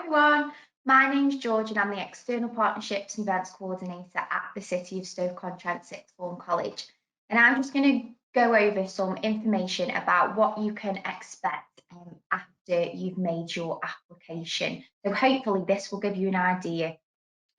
Everyone, my name's George and I'm the External Partnerships Events Co-ordinator at the City of Stoke-on-Trent Sixth Form College. And I'm just going to go over some information about what you can expect after you've made your application. So hopefully this will give you an idea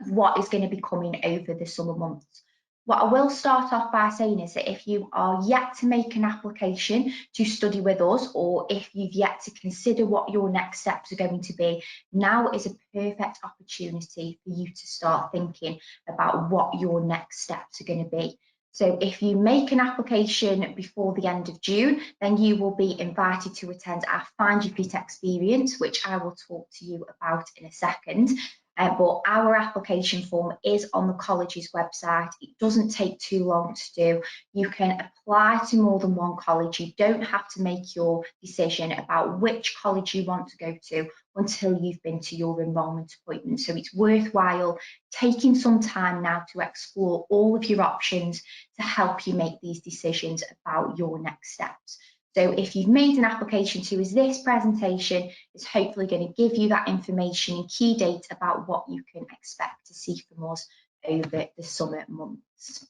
of what is going to be coming over the summer months. What I will start off by saying is that if you are yet to make an application to study with us, or if you've yet to consider what your next steps are going to be, now is a perfect opportunity for you to start thinking about what your next steps are going to be. So if you make an application before the end of June, then you will be invited to attend our Find Your Feet experience, which I will talk to you about in a second. But our application form is on the college's website. It doesn't take too long to do. You can apply to more than one college. You don't have to make your decision about which college you want to go to until you've been to your enrolment appointment. So it's worthwhile taking some time now to explore all of your options to help you make these decisions about your next steps. So if you've made an application to us, this presentation is hopefully going to give you that information and key data about what you can expect to see from us over the summer months.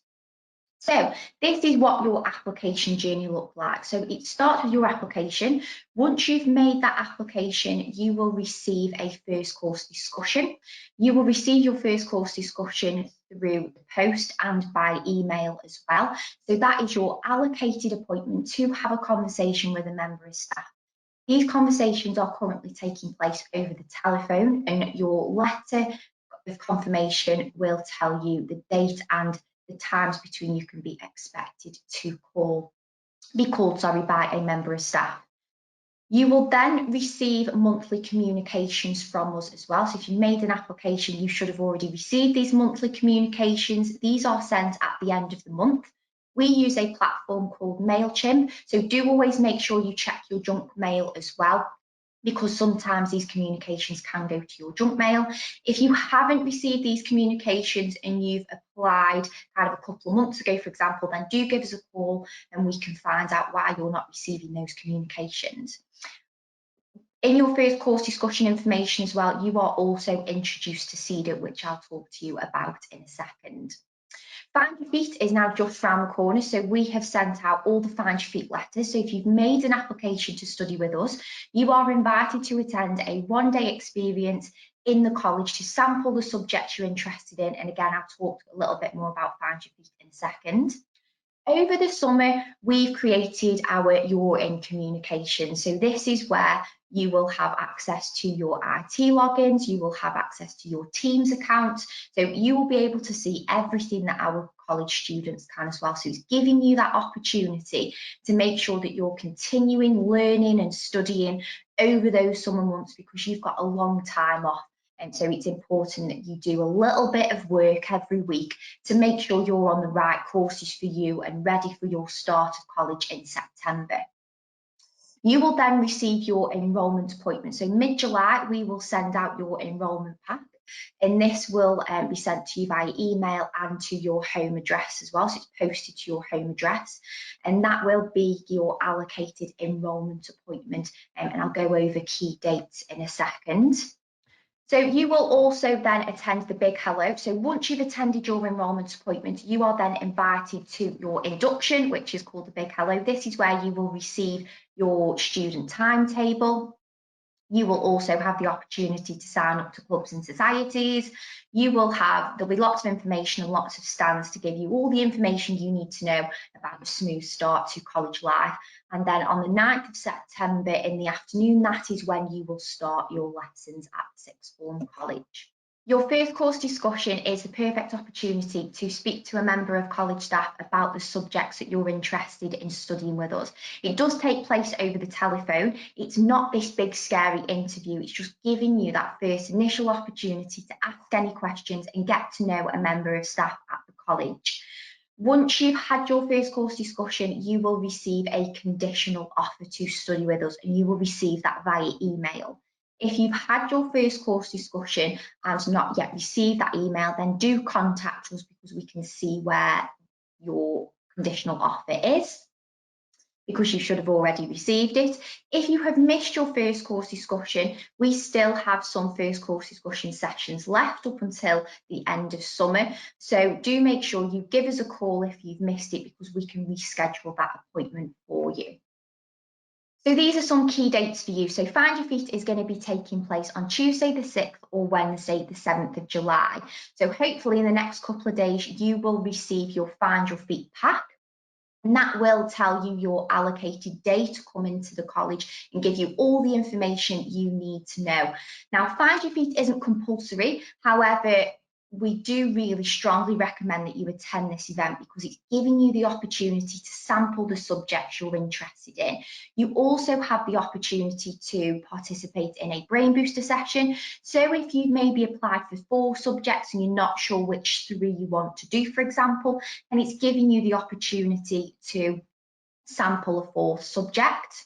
So this is what your application journey looks like. So it starts with your application. Once you've made that application, you will receive a first course discussion. You will receive your first course discussion through the post and by email as well. So that is your allocated appointment to have a conversation with a member of staff. These conversations are currently taking place over the telephone, and your letter of confirmation will tell you the date and the times between you can be expected to be called by a member of staff. You will then receive monthly communications from us as well. So if you made an application, you should have already received these monthly communications. These are sent at the end of the month. We use a platform called MailChimp, so do always make sure you check your junk mail as well, because sometimes these communications can go to your junk mail. If you haven't received these communications and you've applied kind of a couple of months ago, for example, then do give us a call and we can find out why you're not receiving those communications. In your first course discussion information as well, you are also introduced to CEDAR, which I'll talk to you about in a second. Find Your Feet is now just round the corner, so we have sent out all the Find Your Feet letters. So if you've made an application to study with us, you are invited to attend a one-day experience in the college to sample the subjects you're interested in. And again, I'll talk a little bit more about Find Your Feet in a second. Over the summer, we've created our You're in Communication. So this is where you will have access to your IT logins, you will have access to your Teams account. So you will be able to see everything that our college students can as well. So it's giving you that opportunity to make sure that you're continuing learning and studying over those summer months, because you've got a long time off. And so it's important that you do a little bit of work every week to make sure you're on the right courses for you and ready for your start of college in September. You will then receive your enrolment appointment. So mid-July, we will send out your enrolment pack, and this will be sent to you via email and to your home address as well. So it's posted to your home address, and that will be your allocated enrolment appointment. And I'll go over key dates in a second. So you will also then attend the Big Hello. So once you've attended your enrolment appointment, you are then invited to your induction, which is called the Big Hello. This is where you will receive your student timetable. You will also have the opportunity to sign up to clubs and societies. There'll be lots of information and lots of stands to give you all the information you need to know about a smooth start to college life. And then on the 9th of September in the afternoon, that is when you will start your lessons at Sixth Form College. Your first course discussion is the perfect opportunity to speak to a member of college staff about the subjects that you're interested in studying with us. It does take place over the telephone. It's not this big scary interview. It's just giving you that first initial opportunity to ask any questions and get to know a member of staff at the college. Once you've had your first course discussion, you will receive a conditional offer to study with us, and you will receive that via email. If you've had your first course discussion and not yet received that email, then do contact us, because we can see where your conditional offer is. because you should have already received it. If you have missed your first course discussion, we still have some first course discussion sessions left up until the end of summer. So do make sure you give us a call if you've missed it, because we can reschedule that appointment for you. So these are some key dates for you. So Find Your Feet is going to be taking place on Tuesday the 6th or Wednesday the 7th of July. So hopefully in the next couple of days, you will receive your Find Your Feet pack. And that will tell you your allocated day to come into the college and give you all the information you need to know. Now, Find Your Feet isn't compulsory. However, we do really strongly recommend that you attend this event because it's giving you the opportunity to sample the subjects you're interested in. You also have the opportunity to participate in a brain booster session. So if you maybe applied for 4 subjects and you're not sure which 3 you want to do, for example, and it's giving you the opportunity to sample a 4th subject.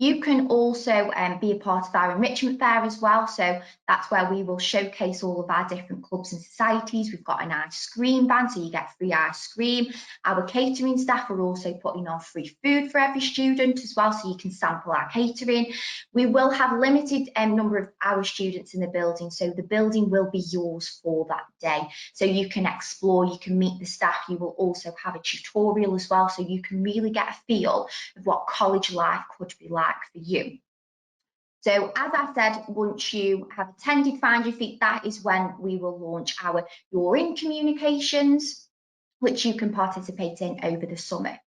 You can also be a part of our enrichment fair as well. So that's where we will showcase all of our different clubs and societies. We've got an ice cream van, so you get free ice cream. Our catering staff are also putting on free food for every student as well, so you can sample our catering. We will have limited number of our students in the building, so the building will be yours for that day. So you can explore, you can meet the staff. You will also have a tutorial as well, so you can really get a feel of what college life could be like for you. So as I said, once you have attended Find Your Feet, that is when we will launch our You're In communications, which you can participate in over the summer.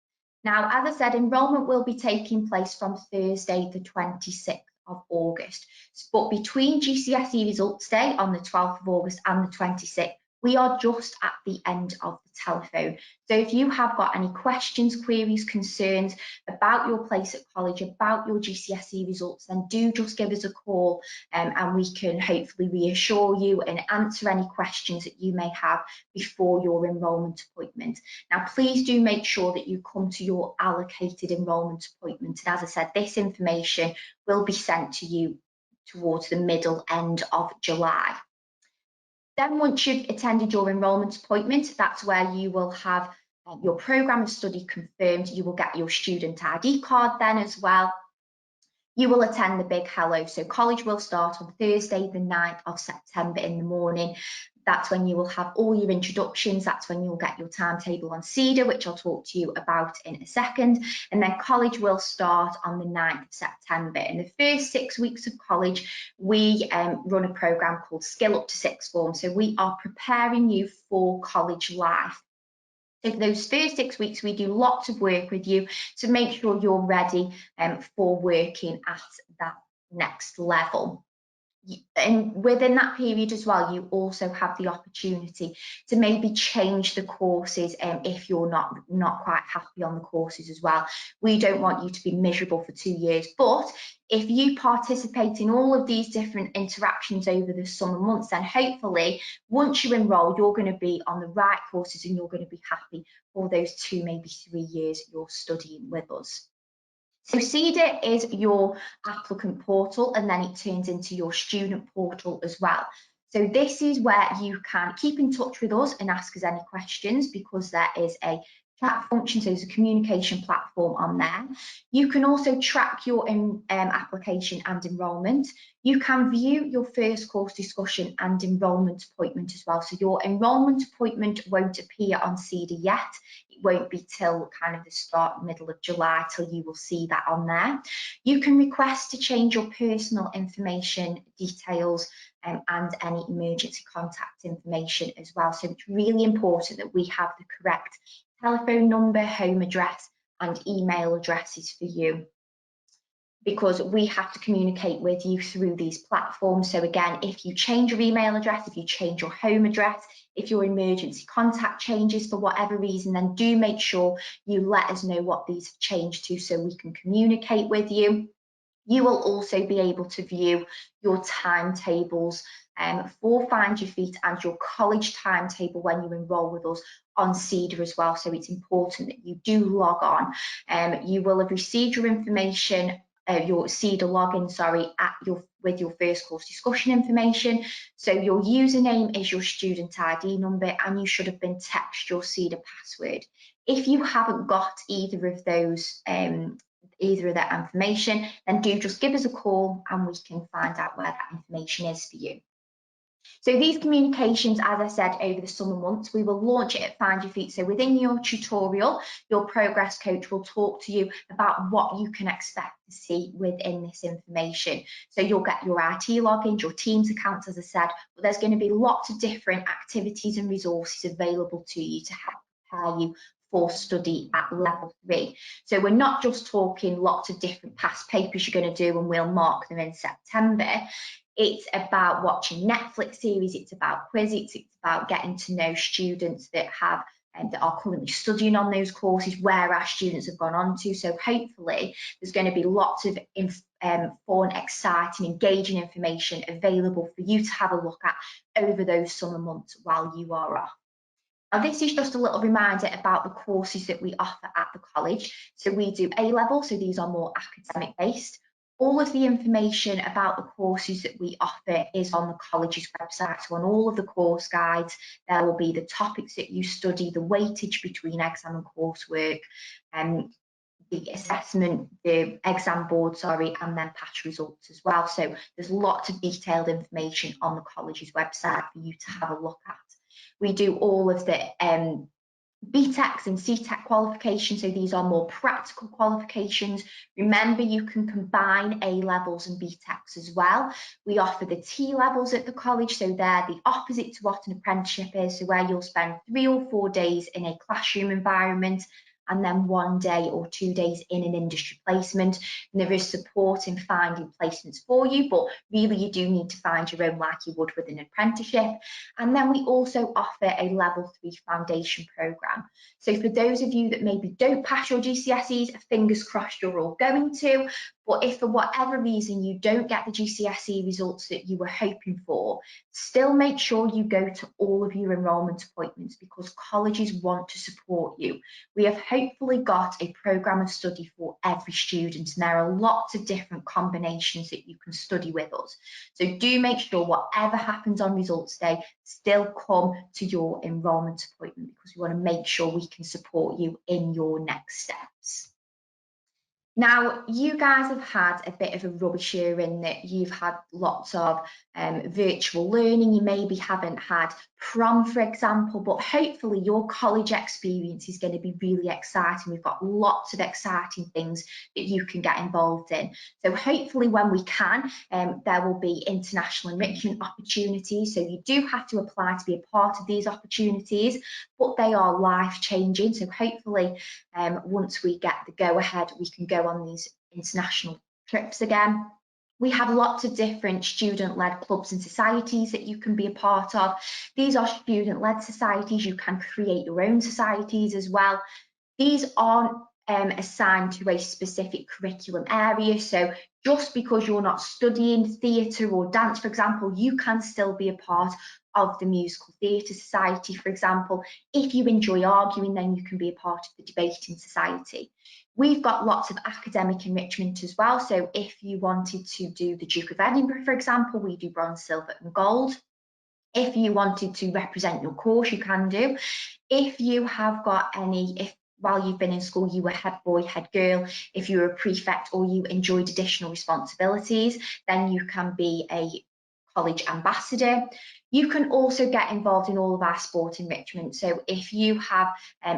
Now, as I said, enrolment will be taking place from Thursday, the 26th of August. But between GCSE results day on the 12th of August and the 26th, we are just at the end of the telephone. So if you have got any questions, queries, concerns about your place at college, about your GCSE results, then do just give us a call and we can hopefully reassure you and answer any questions that you may have before your enrolment appointment. Now, please do make sure that you come to your allocated enrolment appointment. And as I said, this information will be sent to you towards the middle end of July. Then once you've attended your enrolment appointment, that's where you will have your programme of study confirmed. You will get your student ID card then as well. You will attend the Big Hello. So college will start on Thursday, the 9th of September in the morning. That's when you will have all your introductions. That's when you'll get your timetable on CEDAR, which I'll talk to you about in a second. And then college will start on the 9th of September. In the first 6 weeks of college, we run a programme called Skill Up to Sixth Form. So we are preparing you for college life. So for those first 6 weeks, we do lots of work with you to make sure you're ready for working at that next level. And within that period as well, you also have the opportunity to maybe change the courses if you're not quite happy on the courses as well. We don't want you to be miserable for 2 years, but if you participate in all of these different interactions over the summer months, then hopefully once you enroll, you're going to be on the right courses and you're going to be happy for those 2, maybe 3 years you're studying with us. So CEDAR is your applicant portal, and then it turns into your student portal as well. So this is where you can keep in touch with us and ask us any questions, because there is a chat function, so there's a communication platform on there. You can also track your application and enrolment. You can view your first course discussion and enrolment appointment as well. So your enrolment appointment won't appear on CEDAR yet. It won't be till kind of the middle of July till you will see that on there. You can request to change your personal information details and any emergency contact information as well. So it's really important that we have the correct telephone number, home address, and email addresses for you, because we have to communicate with you through these platforms. So again, if you change your email address, if you change your home address, if your emergency contact changes for whatever reason, then do make sure you let us know what these have changed to so we can communicate with you. You will also be able to view your timetables for Find Your Feet and your college timetable when you enrol with us on CEDAR as well. So it's important that you do log on. You will have received your information, your CEDAR login, with your first course discussion information. So your username is your student ID number, and you should have been texted your CEDAR password. If you haven't got either of those, either of that information, then do just give us a call and we can find out where that information is for you. So these communications, as I said, over the summer months, we will launch it at Find Your Feet. So within your tutorial, your progress coach will talk to you about what you can expect to see within this information. So you'll get your IT logins, your Teams accounts, as I said, but there's going to be lots of different activities and resources available to you to help prepare you for study at level 3. So we're not just talking lots of different past papers you're going to do and we'll mark them in September. It's about watching Netflix series, it's about quizzes, it's about getting to know students that have that are currently studying on those courses, where our students have gone on to. So hopefully there's going to be lots of fun, exciting, engaging information available for you to have a look at over those summer months while you are off. Now, this is just a little reminder about the courses that we offer at the college. So we do A-level, so these are more academic based. All of the information about the courses that we offer is on the college's website. So on all of the course guides, there will be the topics that you study, the weightage between exam and coursework, the assessment, the exam board, and then past results as well. So there's lots of detailed information on the college's website for you to have a look at. We do all of the BTECs and CTEC qualifications, so these are more practical qualifications. Remember, you can combine A-levels and BTECs as well. We offer the T-levels at the college, so they're the opposite to what an apprenticeship is, so where you'll spend 3 or 4 days in a classroom environment and then 1 day or 2 days in an industry placement. And there is support in finding placements for you, but really you do need to find your own like you would with an apprenticeship. And then we also offer a level 3 foundation programme. So for those of you that maybe don't pass your GCSEs, fingers crossed you're all going to, but if for whatever reason you don't get the GCSE results that you were hoping for, still make sure you go to all of your enrolment appointments, because colleges want to support you. We have hopefully got a programme of study for every student, and there are lots of different combinations that you can study with us. So do make sure whatever happens on results day, still come to your enrolment appointment, because we want to make sure we can support you in your next steps. Now, you guys have had a bit of a rubbish year in that you've had lots of virtual learning. You maybe haven't had prom, for example, but hopefully your college experience is going to be really exciting. We've got lots of exciting things that you can get involved in. So hopefully when we can, there will be international enrichment opportunities. So you do have to apply to be a part of these opportunities, but they are life-changing. So hopefully once we get the go-ahead, we can go on these international trips again. We have lots of different student-led clubs and societies that you can be a part of. These are student-led societies. You can create your own societies as well. These aren't assigned to a specific curriculum area. So just because you're not studying theatre or dance, for example, you can still be a part of the musical theatre society, for example. If you enjoy arguing, then you can be a part of the debating society. We've got lots of academic enrichment as well. So if you wanted to do the Duke of Edinburgh, for example, we do bronze, silver and gold. If you wanted to represent your course, you can do. If you have got any, while you've been in school, you were head boy, head girl, if you were a prefect or you enjoyed additional responsibilities, then you can be a college ambassador. You can also get involved in all of our sport enrichment. So if you have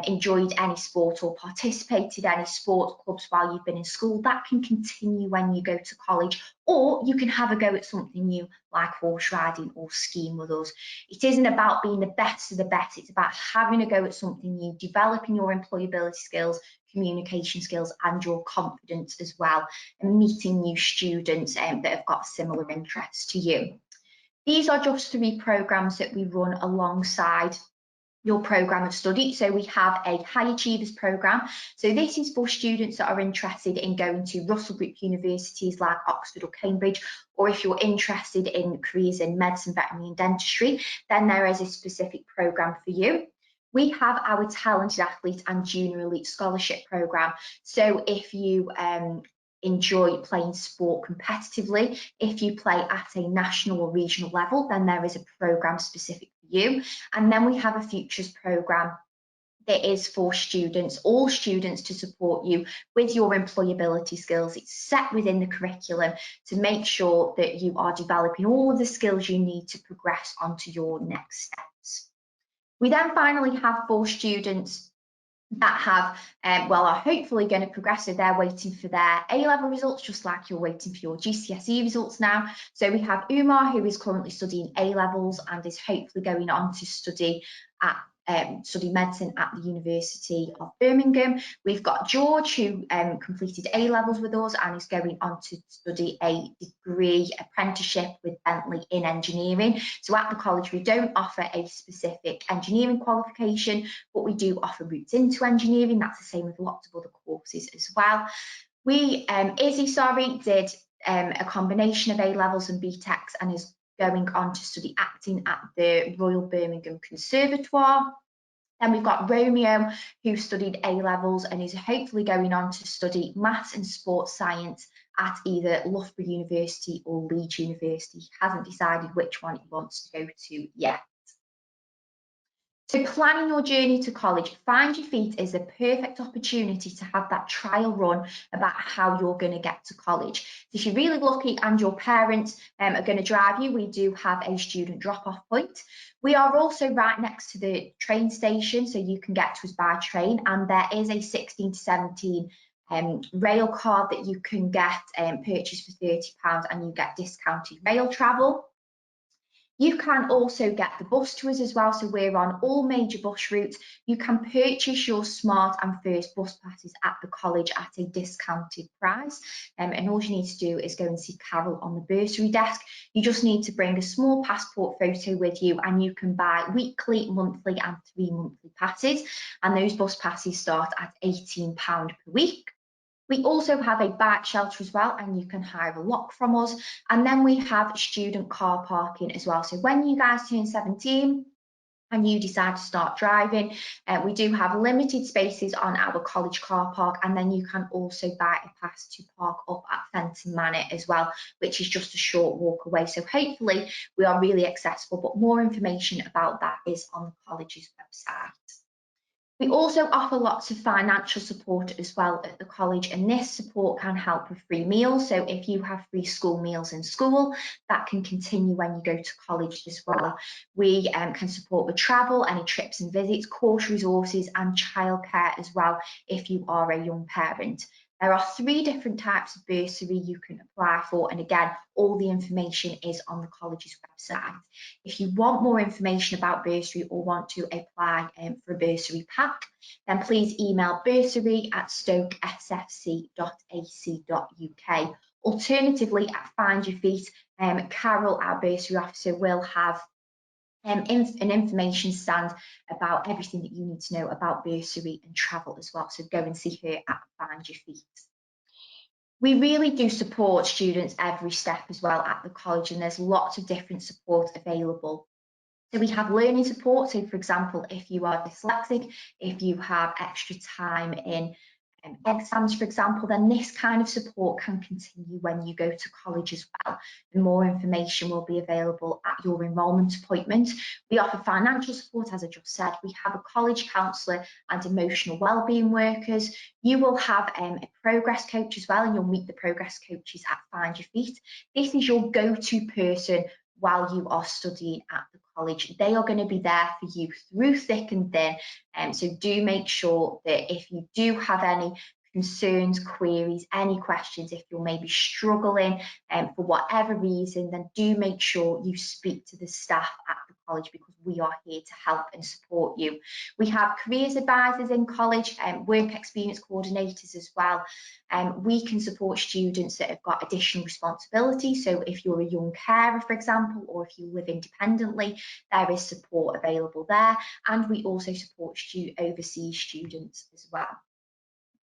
enjoyed any sport or participated in any sport clubs while you've been in school, that can continue when you go to college, or you can have a go at something new like horse riding or skiing with us. It isn't about being the best of the best, it's about having a go at something new, developing your employability skills, communication skills and your confidence as well, and meeting new students that have got similar interests to you. These are just 3 programmes that we run alongside your programme of study. So we have a High Achievers programme. So this is for students that are interested in going to Russell Group universities like Oxford or Cambridge, or if you're interested in careers in medicine, veterinary and dentistry, then there is a specific programme for you. We have our Talented Athlete and Junior Elite Scholarship programme. So if you enjoy playing sport competitively, if you play at a national or regional level, then there is a programme specific for you. And then we have a Futures programme there is for students, all students, to support you with your employability skills. It's set within the curriculum to make sure that you are developing all of the skills you need to progress onto your next steps. We then finally have for students that have, are hopefully going to progress, so they're waiting for their A-level results, just like you're waiting for your GCSE results now. So we have Umar, who is currently studying A-levels and is hopefully going on to study medicine at the University of Birmingham. We've got George, who completed A-levels with us and is going on to study a degree apprenticeship with Bentley in engineering. So at the college, we don't offer a specific engineering qualification, but we do offer routes into engineering. That's the same with lots of other courses as well. Izzy did a combination of A-levels and BTECs and is going on to study acting at the Royal Birmingham Conservatoire. Then we've got Romeo, who studied A-levels and is hopefully going on to study maths and sports science at either Loughborough University or Leeds University. He hasn't decided which one he wants to go to yet. So planning your journey to college, Find Your Feet is a perfect opportunity to have that trial run about how you're going to get to college. So if you're really lucky and your parents are going to drive you, we do have a student drop-off point. We are also right next to the train station, so you can get to us by train, and there is a 16 to 17 rail card that you can get purchased for £30 and you get discounted rail travel. You can also get the bus to us as well, so we're on all major bus routes. You can purchase your Smart and First bus passes at the college at a discounted price, and all you need to do is go and see Carol on the bursary desk. You just need to bring a small passport photo with you, and you can buy weekly, monthly and 3 monthly passes, and those bus passes start at £18 per week. We also have a bike shelter as well, and you can hire a lock from us. And then we have student car parking as well. So when you guys turn 17 and you decide to start driving, we do have limited spaces on our college car park, and then you can also buy a pass to park up at Fenton Manor as well, which is just a short walk away. So hopefully we are really accessible, but more information about that is on the college's website. We also offer lots of financial support as well at the college, and this support can help with free meals. So if you have free school meals in school, that can continue when you go to college as well. We can support with travel, any trips and visits, course resources and childcare as well if you are a young parent. There are 3 different types of bursary you can apply for, and again, all the information is on the college's website. If you want more information about bursary or want to apply for a bursary pack, then please email bursary@stokesfc.ac.uk. Alternatively, at Find Your Feet, Carol, our bursary officer, will have an information stand about everything that you need to know about bursary and travel as well. So go and see her at Find Your Feet. We really do support students every step as well at the college, and there's lots of different support available. So we have learning support. So for example, if you are dyslexic, if you have extra time in exams, for example, then this kind of support can continue when you go to college as well. And more information will be available at your enrolment appointment. We offer financial support, as I just said. We have a college counsellor and emotional wellbeing workers. You will have a progress coach as well, and you'll meet the progress coaches at Find Your Feet. This is your go-to person while you are studying at the college. They are going to be there for you through thick and thin, so do make sure that if you do have any concerns, queries, any questions, if you're maybe struggling for whatever reason, then do make sure you speak to the staff at the college, because we are here to help and support you. We have careers advisors in college and work experience coordinators as well. We can support students that have got additional responsibility. So if you're a young carer, for example, or if you live independently, there is support available there. And we also support overseas students as well.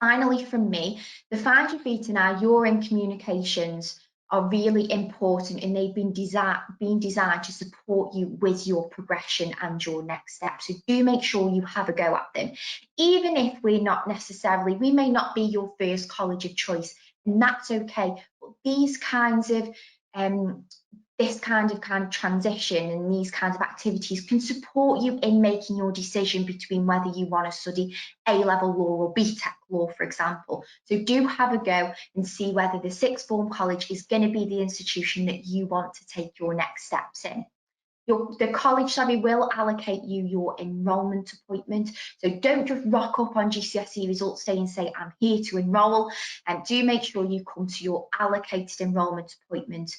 Finally, from me, the Find Your Feet and our You're in communications are really important, and they've been designed to support you with your progression and your next step. So do make sure you have a go at them. Even if we may not be your first college of choice, and that's okay. But these kinds of this kind of transition and these kinds of activities can support you in making your decision between whether you want to study A-level law or BTEC law, for example. So do have a go and see whether the sixth form college is going to be the institution that you want to take your next steps in. The college will allocate you your enrolment appointment. So don't just rock up on GCSE results day and say, I'm here to enrol, and do make sure you come to your allocated enrolment appointment.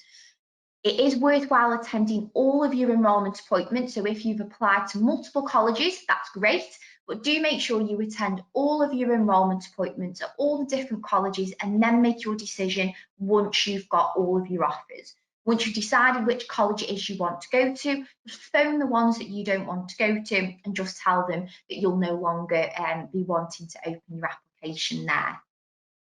It is worthwhile attending all of your enrolment appointments. So if you've applied to multiple colleges, that's great, but do make sure you attend all of your enrolment appointments at all the different colleges and then make your decision once you've got all of your offers. Once you've decided which college it is you want to go to, just phone the ones that you don't want to go to and just tell them that you'll no longer be wanting to open your application there.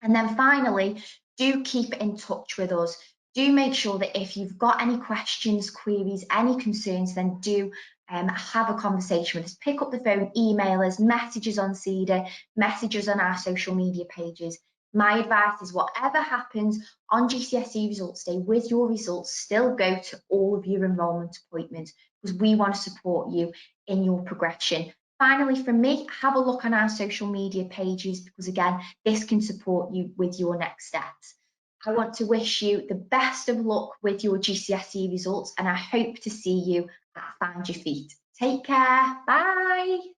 And then finally, do keep in touch with us. Do make sure that if you've got any questions, queries, any concerns, then do have a conversation with us. Pick up the phone, email us, messages on CEDAR, messages on our social media pages. My advice is whatever happens on GCSE results day with your results, still go to all of your enrolment appointments because we want to support you in your progression. Finally, from me, have a look on our social media pages because again, this can support you with your next steps. I want to wish you the best of luck with your GCSE results and I hope to see you at Find Your Feet. Take care, bye.